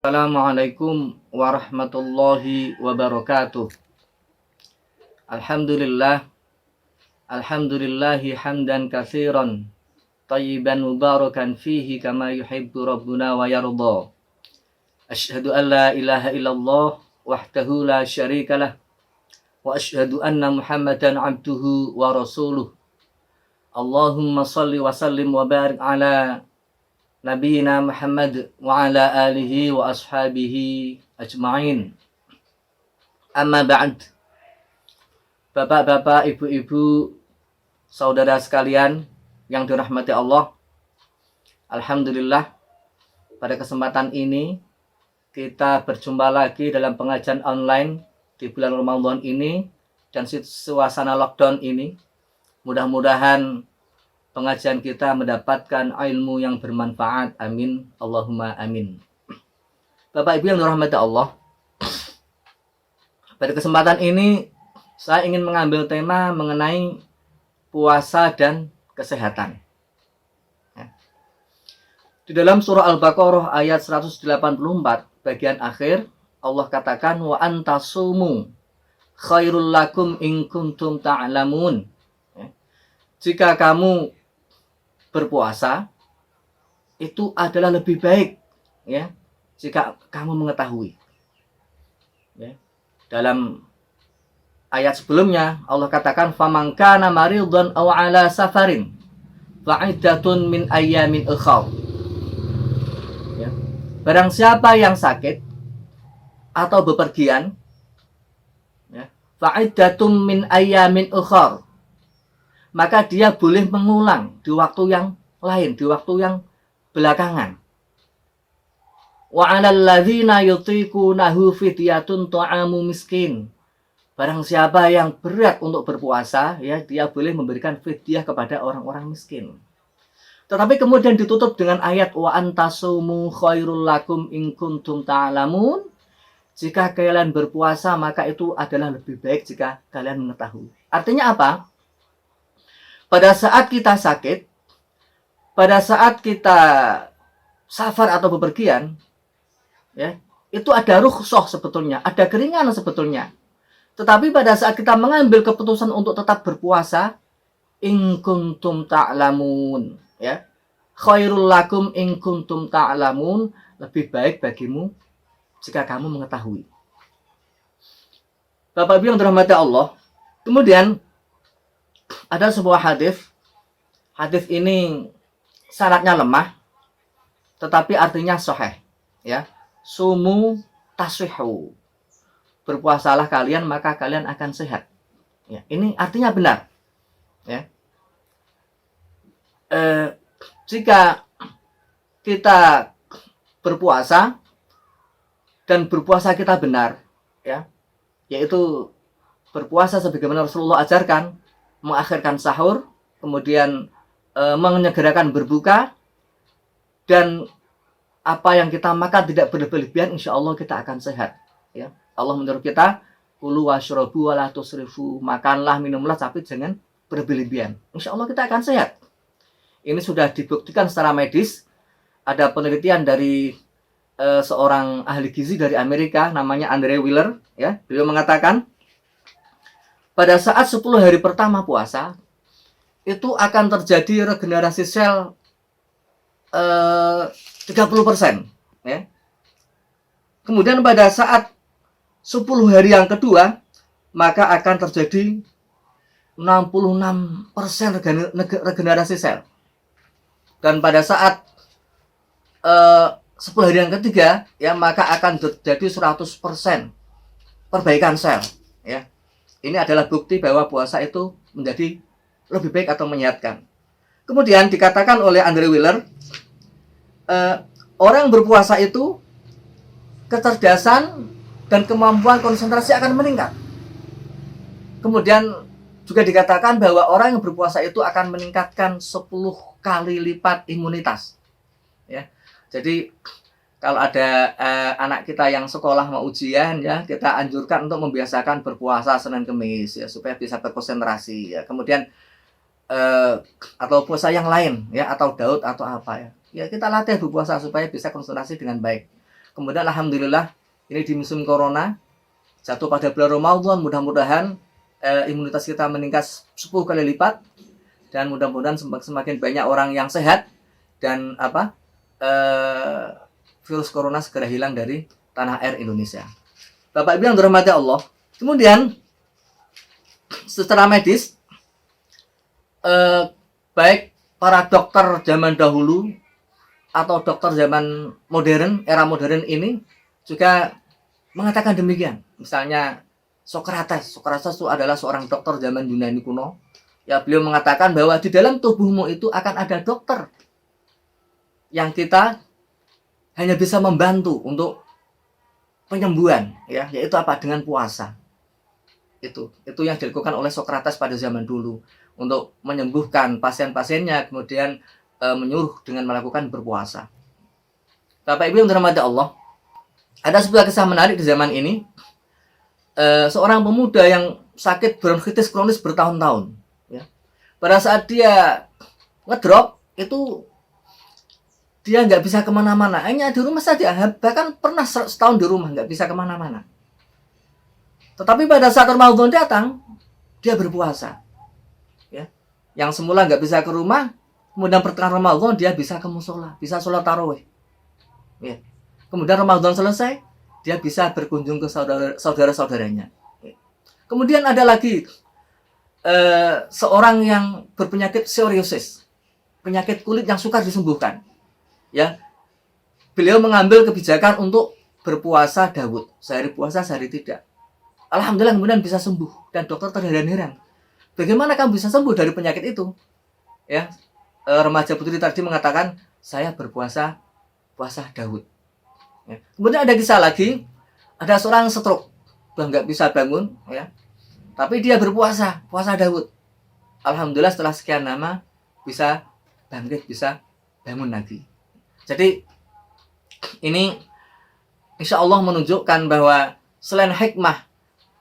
Assalamualaikum warahmatullahi wabarakatuh. Alhamdulillah, alhamdulillahi hamdan katsiran tayyiban mubarakan fihi kama yuhibbu rabbuna wa yarda. Asyhadu an la ilaha illallah wahdahu la syarikalah wa asyhadu anna Muhammadan abduhu wa rasuluh. Allahumma salli wa sallim wa barik ala Nabiina Muhammad wa ala alihi wa ashabihi ajma'in. Amma ba'd. Bapak-bapak, ibu-ibu, saudara sekalian yang dirahmati Allah. Alhamdulillah, pada kesempatan ini kita berjumpa lagi dalam pengajian online di bulan Ramadan ini dan suasana lockdown ini. Mudah-mudahan pengajian kita mendapatkan ilmu yang bermanfaat. Amin. Allahumma amin. Bapak Ibu yang dirahmati Allah, pada kesempatan ini saya ingin mengambil tema mengenai puasa dan kesehatan. Di dalam surah Al-Baqarah ayat 184 bagian akhir, Allah katakan wa antasumu khairul lakum in kuntum ta'lamun. Jika kamu berpuasa itu adalah lebih baik, ya, jika kamu mengetahui. Ya. Dalam ayat sebelumnya Allah katakan faman kana maridun aw ala safarin fa'iddatun min ayyamin ukhra. Ya. Barang siapa yang sakit atau bepergian, ya, fa'iddatun min ayyamin ukhra, maka dia boleh mengulang di waktu yang lain, di waktu yang belakangan. Wa 'alal ladzina yutiqunahu fidyatun ta'amu miskin. Barang siapa yang berat untuk berpuasa, ya, dia boleh memberikan fidyah kepada orang-orang miskin. Tetapi kemudian ditutup dengan ayat wa antasumu khairul lakum in kuntum ta'lamun. Jika kalian berpuasa maka itu adalah lebih baik jika kalian mengetahui. Artinya apa? Pada saat kita sakit, pada saat kita safar atau bepergian, ya, itu ada rukhsah sebetulnya, ada keringanan sebetulnya. Tetapi pada saat kita mengambil keputusan untuk tetap berpuasa, in kuntum ta'lamun, ya, khairul lakum in kuntum ta'lamun, lebih baik bagimu jika kamu mengetahui. Bapak Ibu yang dirahmati Allah, kemudian ada sebuah hadis. Hadis ini syaratnya lemah, tetapi artinya sahih. Ya, sumu taswihu. Berpuasalah kalian maka kalian akan sehat. Ya, ini artinya benar. Ya. Jika kita berpuasa dan berpuasa kita benar, ya, yaitu berpuasa sebagaimana Rasulullah ajarkan, mengakhirkan sahur, kemudian menyegerakan berbuka, dan apa yang kita makan tidak berlebihan, insya Allah kita akan sehat. Ya. Allah menyuruh kita, kulu washrobu wala tusrifu, makanlah, minumlah, tapi jangan berlebihan. Insya Allah kita akan sehat. Ini sudah dibuktikan secara medis. Ada penelitian dari seorang ahli gizi dari Amerika, namanya Andre Wheeler. Ya. Beliau mengatakan, pada saat 10 hari pertama puasa, itu akan terjadi regenerasi sel 30%. Ya. Kemudian pada saat 10 hari yang kedua, maka akan terjadi 66% regenerasi sel. Dan pada saat 10 hari yang ketiga, ya, maka akan terjadi 100% perbaikan sel. Ya. Ini adalah bukti bahwa puasa itu menjadi lebih baik atau menyehatkan. Kemudian dikatakan oleh Andre Wheeler, orang yang berpuasa itu kecerdasan dan kemampuan konsentrasi akan meningkat. Kemudian juga dikatakan bahwa orang yang berpuasa itu akan meningkatkan 10 kali lipat imunitas. Ya. Jadi kalau ada anak kita yang sekolah mau ujian, ya, kita anjurkan untuk membiasakan berpuasa Senin Kemis, ya, supaya bisa berkonsentrasi, ya. Kemudian atau puasa yang lain, ya, atau Daud atau apa, ya. Ya, kita latih berpuasa supaya bisa konsentrasi dengan baik. Kemudian alhamdulillah ini di musim corona jatuh pada bulan Ramadan, mudah-mudahan imunitas kita meningkat 10 kali lipat dan mudah-mudahan semakin banyak orang yang sehat dan virus corona segera hilang dari tanah air Indonesia. Bapak Ibu yang dirahmati Allah. Kemudian secara medis baik para dokter zaman dahulu atau dokter zaman modern, era modern ini juga mengatakan demikian. Misalnya Socrates itu adalah seorang dokter zaman Yunani kuno. Ya, beliau mengatakan bahwa di dalam tubuhmu itu akan ada dokter yang kita hanya bisa membantu untuk penyembuhan, ya, yaitu apa? Dengan puasa. Itu yang dilakukan oleh Socrates pada zaman dulu untuk menyembuhkan pasien-pasiennya, kemudian menyuruh dengan melakukan berpuasa. Bapak Ibu yang dirahmati Allah, ada sebuah kisah menarik di zaman ini. Seorang pemuda yang sakit bronkitis kronis bertahun-tahun, ya. Pada saat dia ngedrop itu dia nggak bisa kemana-mana, hanya di rumah saja. Bahkan pernah setahun di rumah nggak bisa kemana-mana. Tetapi pada saat Ramadan datang, dia berpuasa, ya. Yang semula nggak bisa ke rumah, kemudian pertengahan Ramadan dia bisa ke musola, bisa sholat tarawih, ya. Kemudian Ramadan selesai, dia bisa berkunjung ke saudara-saudaranya. Kemudian ada lagi seorang yang berpenyakit psoriasis, penyakit kulit yang sukar disembuhkan, ya. Beliau mengambil kebijakan untuk berpuasa Daud, sehari puasa sehari tidak. Alhamdulillah kemudian bisa sembuh dan dokter terheran-heran. Bagaimana kamu bisa sembuh dari penyakit itu? Ya, remaja putri tadi mengatakan saya berpuasa Daud. Ya. Kemudian ada kisah lagi, ada seorang stroke, nggak bisa bangun, ya, tapi dia berpuasa Daud. Alhamdulillah setelah sekian lama bisa bangkit, bisa bangun lagi. Jadi ini insya Allah menunjukkan bahwa selain hikmah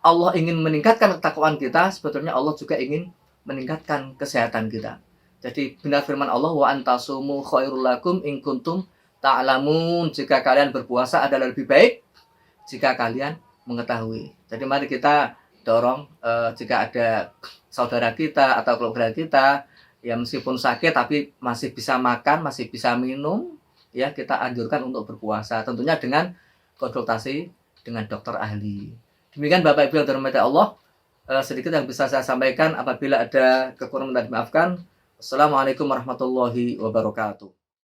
Allah ingin meningkatkan ketakwaan kita, sebetulnya Allah juga ingin meningkatkan kesehatan kita. Jadi benar firman Allah, wa antasumu khairul lakum in kuntum ta'lamun. Jika kalian berpuasa adalah lebih baik jika kalian mengetahui. Jadi mari kita dorong jika ada saudara kita atau keluarga kita yang meskipun sakit tapi masih bisa makan, masih bisa minum, ya, kita anjurkan untuk berpuasa, tentunya dengan konsultasi dengan dokter ahli. Demikian Bapak Ibu yang dirahmati Allah, sedikit yang bisa saya sampaikan. Apabila ada kekurangan, dimaafkan. Assalamualaikum warahmatullahi wabarakatuh.